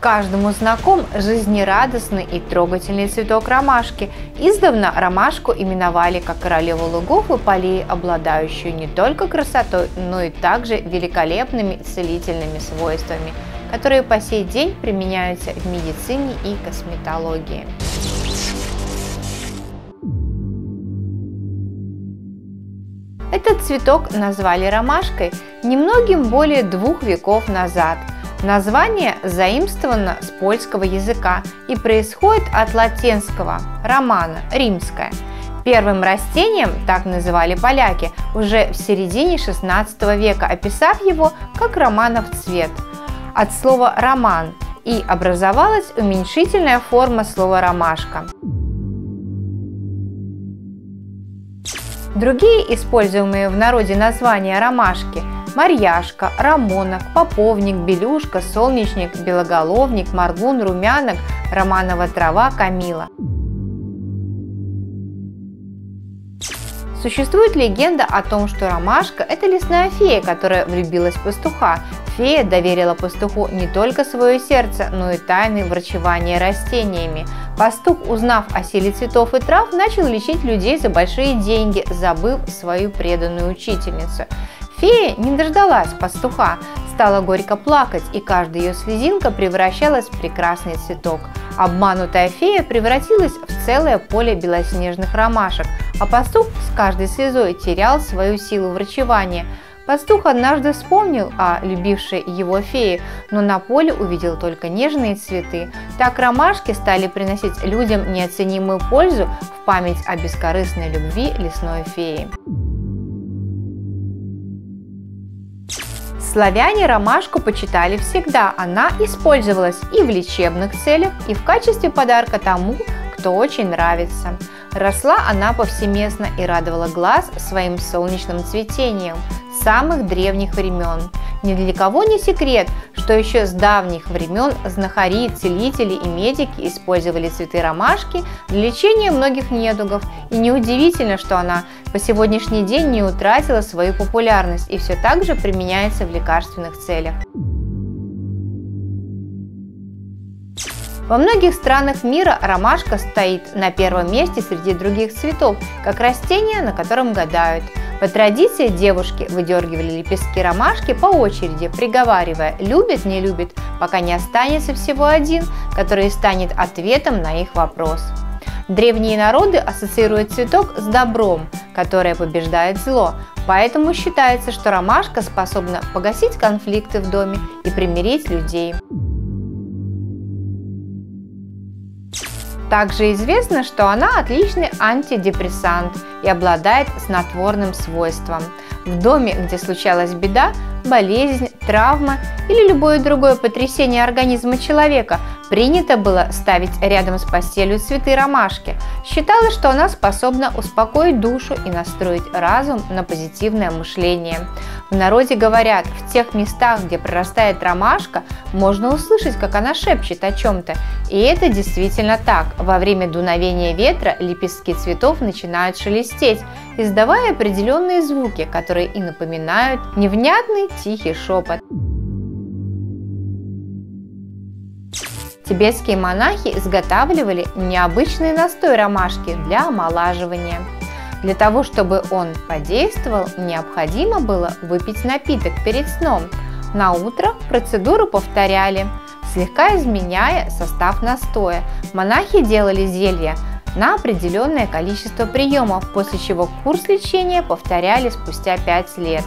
Каждому знаком жизнерадостный и трогательный цветок ромашки. Издавна ромашку именовали как королеву лугов и полей, обладающую не только красотой, но и также великолепными целительными свойствами, которые по сей день применяются в медицине и косметологии. Этот цветок назвали ромашкой немногим более 2 веков назад. Название заимствовано с польского языка и происходит от латинского «романа» – «римское». Первым растением так называли поляки уже в середине XVI века, описав его как романов цвет. От слова «роман» и образовалась уменьшительная форма слова «ромашка». Другие используемые в народе названия ромашки – марьяшка, ромонок, поповник, белюшка, солнечник, белоголовник, маргун, румянок, романова трава, камила. Существует легенда о том, что ромашка – это лесная фея, которая влюбилась в пастуха. Фея доверила пастуху не только свое сердце, но и тайны врачевания растениями. Пастух, узнав о силе цветов и трав, начал лечить людей за большие деньги, забыв свою преданную учительницу. Фея не дождалась пастуха, стала горько плакать, и каждая ее слезинка превращалась в прекрасный цветок. Обманутая фея превратилась в целое поле белоснежных ромашек, а пастух с каждой слезой терял свою силу врачевания. Пастух однажды вспомнил о любившей его фее, но на поле увидел только нежные цветы. Так ромашки стали приносить людям неоценимую пользу в память о бескорыстной любви лесной феи. Славяне ромашку почитали всегда, она использовалась и в лечебных целях, и в качестве подарка тому, кто очень нравится. Росла она повсеместно и радовала глаз своим солнечным цветением с самых древних времен. Ни для кого не секрет, что еще с давних времен знахари, целители и медики использовали цветы ромашки для лечения многих недугов. И неудивительно, что она по сегодняшний день не утратила свою популярность и все так же применяется в лекарственных целях. Во многих странах мира ромашка стоит на первом месте среди других цветов, как растение, на котором гадают. По традиции девушки выдергивали лепестки ромашки по очереди, приговаривая «любит, не любит», пока не останется всего один, который станет ответом на их вопрос. Древние народы ассоциируют цветок с добром, которое побеждает зло, поэтому считается, что ромашка способна погасить конфликты в доме и примирить людей. Также известно, что она отличный антидепрессант и обладает снотворным свойством. В доме, где случалась беда, болезнь, травма или любое другое потрясение организма человека, принято было ставить рядом с постелью цветы ромашки. Считалось, что она способна успокоить душу и настроить разум на позитивное мышление. В народе говорят, в тех местах, где прорастает ромашка, можно услышать, как она шепчет о чем-то. И это действительно так. Во время дуновения ветра лепестки цветов начинают шелестеть, издавая определенные звуки, которые и напоминают невнятный тихий шепот. Тибетские монахи изготавливали необычный настой ромашки для омолаживания. Для того, чтобы он подействовал, необходимо было выпить напиток перед сном. На утро процедуру повторяли, слегка изменяя состав настоя. Монахи делали зелье на определенное количество приемов, после чего курс лечения повторяли спустя 5 лет.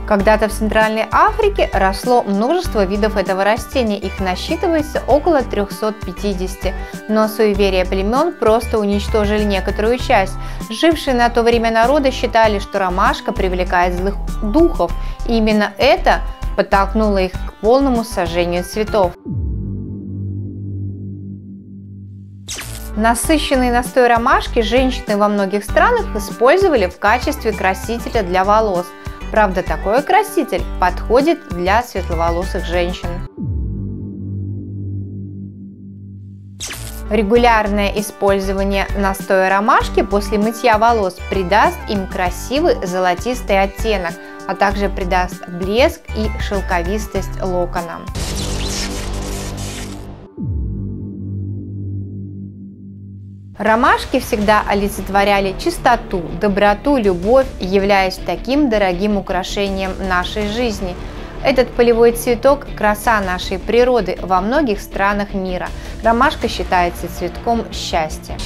Когда-то в Центральной Африке росло множество видов этого растения, их насчитывается около 350, но суеверия племен просто уничтожили некоторую часть. Жившие на то время народы считали, что ромашка привлекает злых духов, и именно это подтолкнуло их к полному сожжению цветов. Насыщенный настой ромашки женщины во многих странах использовали в качестве красителя для волос. Правда, такой краситель подходит для светловолосых женщин. Регулярное использование настоя ромашки после мытья волос придаст им красивый золотистый оттенок, а также придаст блеск и шелковистость локонам. Ромашки всегда олицетворяли чистоту, доброту, любовь, являясь таким дорогим украшением нашей жизни. Этот полевой цветок – краса нашей природы во многих странах мира. Ромашка считается цветком счастья.